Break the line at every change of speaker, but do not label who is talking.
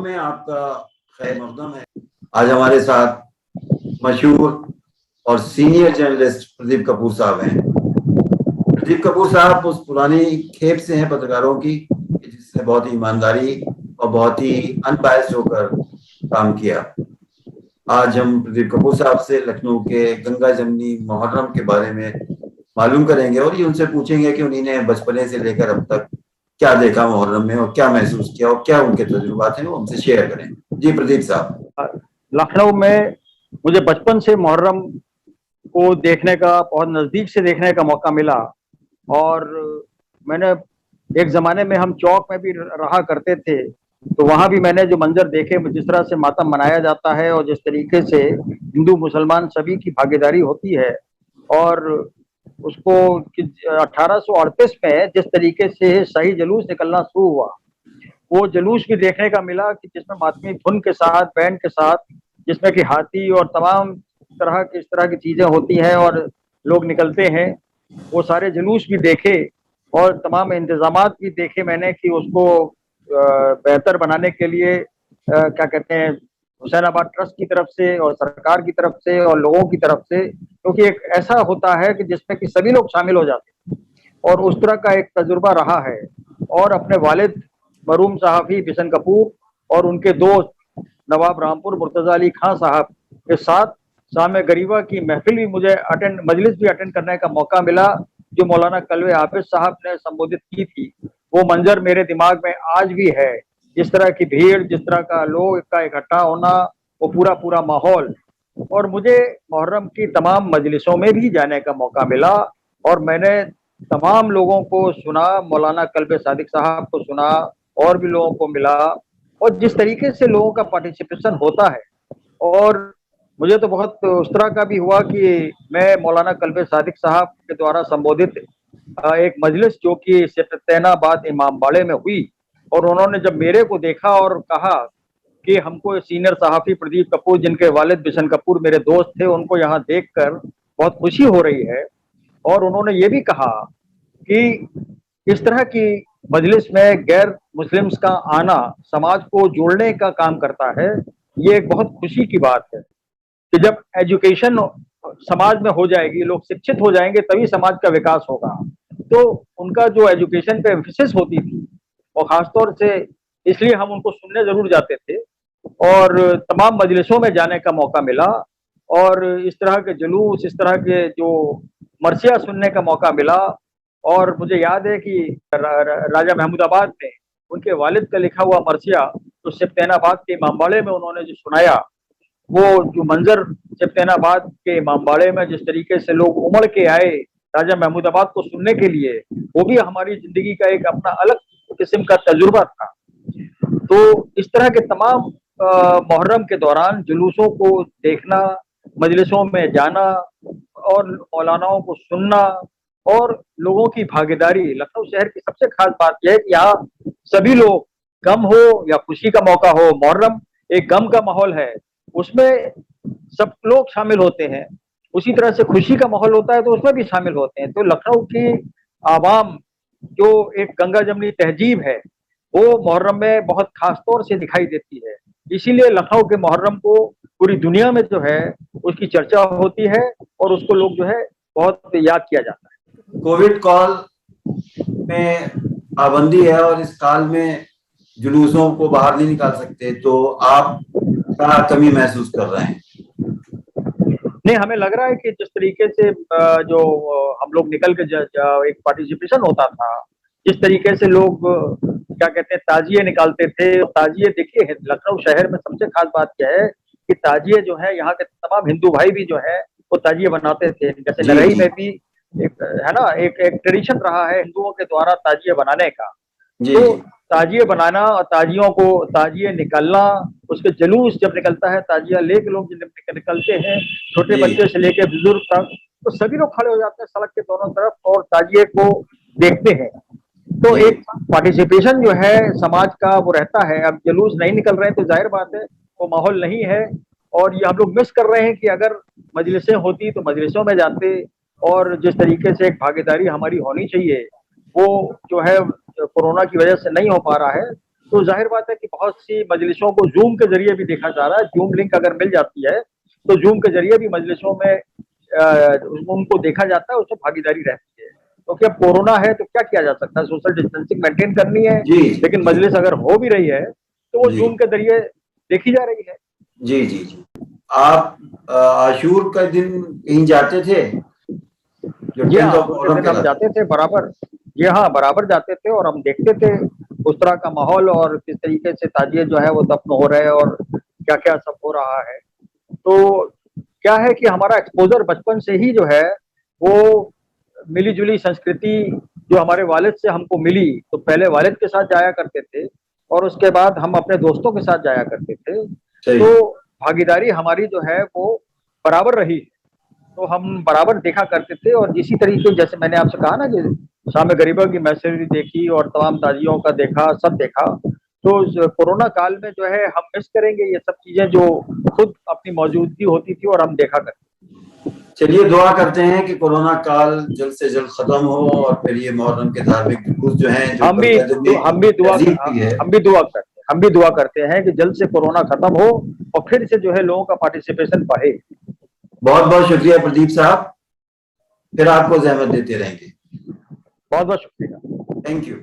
में आपका खैर मकदम है। आज हमारे साथ मशहूर और सीनियर जर्नलिस्ट प्रदीप कपूर साहब हैं। प्रदीप कपूर साहब उस पुरानी खेप से हैं पत्रकारों की जिसने बहुत ही ईमानदारी और बहुत ही अनबायस्ड होकर काम किया। आज हम प्रदीप कपूर साहब से लखनऊ के गंगा जमनी मुहर्रम के बारे में मालूम करेंगे और ये उनसे पूछेंगे कि उन्होंने बचपने से लेकर अब तक क्या देखा मुहर्रम में और क्या महसूस किया और क्या उनके तजुर्बात हैं वो हमसे शेयर करें। जी प्रदीप साहब।
लखनऊ में मुझे बचपन से मुहर्रम को देखने का, बहुत नजदीक से देखने का मौका मिला और मैंने एक जमाने में हम चौक में भी रहा करते थे तो वहां भी मैंने जो मंजर देखे, जिस तरह से मातम मनाया जाता है और जिस तरीके से हिंदू मुसलमान सभी की भागीदारी होती है और उसको 1838 में जिस तरीके से शाही जुलूस निकलना शुरू हुआ, वो जुलूस भी देखने का मिला कि जिसमें मातमी धुन के साथ, बैंड के साथ, जिसमें कि हाथी और तमाम इस तरह की चीजें होती हैं और लोग निकलते हैं। वो सारे जुलूस भी देखे और तमाम इंतजामात भी देखे मैंने कि उसको बेहतर बनाने के लिए क्या कहते हैं, हुसैनाबाद ट्रस्ट की तरफ से और सरकार की तरफ से और लोगों की तरफ से, क्योंकि एक ऐसा होता है कि जिसमें कि सभी लोग शामिल हो जाते हैं और उस तरह का एक तजुर्बा रहा है। और अपने वालिद मरहूम सहाफ़ी बिशन कपूर और उनके दोस्त नवाब रामपुर मुर्तज़ा अली खान साहब के साथ शाम गरीबा की महफिल भी मुझे मजलिस भी अटेंड करने का मौका मिला जो मौलाना कल्वे हाफिज साहब ने संबोधित की थी। वो मंजर मेरे दिमाग में आज भी है, जिस तरह की भीड़, जिस तरह का लोग का इकट्ठा होना, वो पूरा माहौल। और मुझे मुहर्रम की तमाम मजलिसों में भी जाने का मौका मिला और मैंने तमाम लोगों को सुना, मौलाना कल्बे सादिक साहब को सुना और भी लोगों को मिला और जिस तरीके से लोगों का पार्टिसिपेशन होता है। और मुझे तो बहुत उस तरह का भी हुआ कि मैं मौलाना कल्बे सादिक साहब के द्वारा संबोधित एक मजलिस जो कि सैयदाबाद इमामबाड़े में हुई और उन्होंने जब मेरे को देखा और कहा कि हमको सीनियर सहाफ़ी प्रदीप कपूर, जिनके वालिद बिशन कपूर मेरे दोस्त थे, उनको यहाँ देखकर बहुत खुशी हो रही है। और उन्होंने ये भी कहा कि इस तरह की मजलिस में गैर मुस्लिम्स का आना समाज को जोड़ने का काम करता है। ये एक बहुत खुशी की बात है कि जब एजुकेशन समाज में हो जाएगी, लोग शिक्षित हो जाएंगे, तभी समाज का विकास होगा। तो उनका जो एजुकेशन पे एम्फेसिस होती थी और खासतौर से इसलिए हम उनको सुनने जरूर जाते थे और तमाम मजलिसों में जाने का मौका मिला और इस तरह के जुलूस, इस तरह के जो मरसिया सुनने का मौका मिला। और मुझे याद है कि राजा महमूदाबाद में उनके वालिद का लिखा हुआ मरसिया तो सैयदाबाद के इमामबाड़े में उन्होंने जो सुनाया, वो जो मंजर सैयदाबाद के इमामबाड़े में जिस तरीके से लोग उमड़ के आए राजा महमूदाबाद को सुनने के लिए, वो भी हमारी जिंदगी का एक अपना अलग किस्म का तजुर्बा था। तो इस तरह के तमाम मुहर्रम के दौरान जुलूसों को देखना, मजलिसों में जाना और मौलानाओं को सुनना और लोगों की भागीदारी। लखनऊ शहर की सबसे खास बात यह है कि यहाँ सभी लोग, गम हो या खुशी का मौका हो, मुहर्रम एक गम का माहौल है, उसमें सब लोग शामिल होते हैं। उसी तरह से खुशी का माहौल होता है तो उसमें भी शामिल होते हैं। तो लखनऊ की आवाम जो एक गंगा जमनी तहजीब है वो मुहर्रम में बहुत खास तौर से दिखाई देती है। इसीलिए लखनऊ के मुहर्रम को पूरी दुनिया में जो है उसकी चर्चा होती है और उसको लोग जो है बहुत याद किया जाता है।
कोविड काल में पाबंदी है और इस काल में जुलूसों को बाहर नहीं निकाल सकते, तो आप क्या कमी महसूस कर रहे हैं?
नहीं, हमें लग रहा है कि जिस तरीके से जो हम लोग निकल के एक पार्टिसिपेशन होता था, जिस तरीके से लोग क्या कहते हैं ताजिए निकालते थे। ताजिए देखिए, लखनऊ शहर में सबसे खास बात क्या है कि ताजिए जो है यहाँ के तमाम हिंदू भाई भी जो है वो ताजिए बनाते थे। जैसे लड़ई में भी एक है ना, एक ट्रेडिशन रहा है हिंदुओं के द्वारा ताजिए बनाने का। तो ताजिए बनाना और ताजिए निकलना, उसके जुलूस जब निकलता है, ताजिया लेके लोग निकलते हैं, छोटे बच्चे से लेके बुजुर्ग तक, तो सभी लोग खड़े हो जाते हैं सड़क के दोनों तरफ और ताजिए को देखते हैं। तो एक पार्टिसिपेशन जो है समाज का वो रहता है। अब जुलूस नहीं निकल रहे हैं तो जाहिर बात है वो माहौल नहीं है और ये हम लोग मिस कर रहे हैं कि अगर मजलिसें होती तो मजलिसों में जाते और जिस तरीके से एक भागीदारी हमारी होनी चाहिए वो जो है कोरोना की वजह से नहीं हो पा रहा है। तो जाहिर बात है कि बहुत सी मजलिसों को जूम के जरिए भी देखा जा रहा है। जूम लिंक अगर मिल जाती है तो जूम के जरिए भी मजलिसों में उनको देखा जाता है, उसमें भागीदारी रहती है। तो क्या कोरोना है तो क्या किया जा सकता है, सोशल डिस्टेंसिंग मेंटेन करनी है,
जी
लेकिन
जी
मजलिस अगर हो भी रही है तो वो
जी
जूम के जरिए देखी जा रही है।
जी जी जी। आप आशूर का दिन कहीं जाते थे, जो
जी
10th
हाँ,
ऑफ
उनके
मुहर्रम
दिन हम
कहलाता
जाते थे बराबर। जी हाँ, बराबर जाते थे और हम देखते थे उस तरह का माहौल और किस तरीके से ताजिए जो है वो दफन हो रहे हैं और क्या क्या सब हो रहा है। तो क्या है कि हमारा एक्सपोजर बचपन से ही जो है वो मिली जुली संस्कृति जो हमारे वालिद से हमको मिली, तो पहले वालिद के साथ जाया करते थे और उसके बाद हम अपने दोस्तों के साथ जाया करते थे।
सही।
तो भागीदारी हमारी जो है वो बराबर रही, तो हम बराबर देखा करते थे। और इसी तरीके जैसे मैंने आपसे कहा ना कि शाम गरीबा की मैसेज देखी और तमाम ताजियों का देखा, सब देखा। तो कोरोना काल में जो है हम मिस करेंगे ये सब चीजें जो खुद अपनी मौजूदगी होती थी और हम देखा करते।
चलिए दुआ करते हैं कि कोरोना काल जल्द से जल्द खत्म हो और फिर ये मुहर्रम के धार्मिक जुलूस जो हैं, जो
हम भी
बगदाद में
हम भी दुआ
तहजीब की है।
हम भी दुआ करते हैं, हम भी दुआ करते हैं कि जल्द से कोरोना खत्म हो और फिर से जो है लोगों का पार्टिसिपेशन बढ़े।
बहुत बहुत शुक्रिया प्रदीप साहब, फिर आपको जहमत देते रहेंगे।
बहुत बहुत शुक्रिया।
Thank you.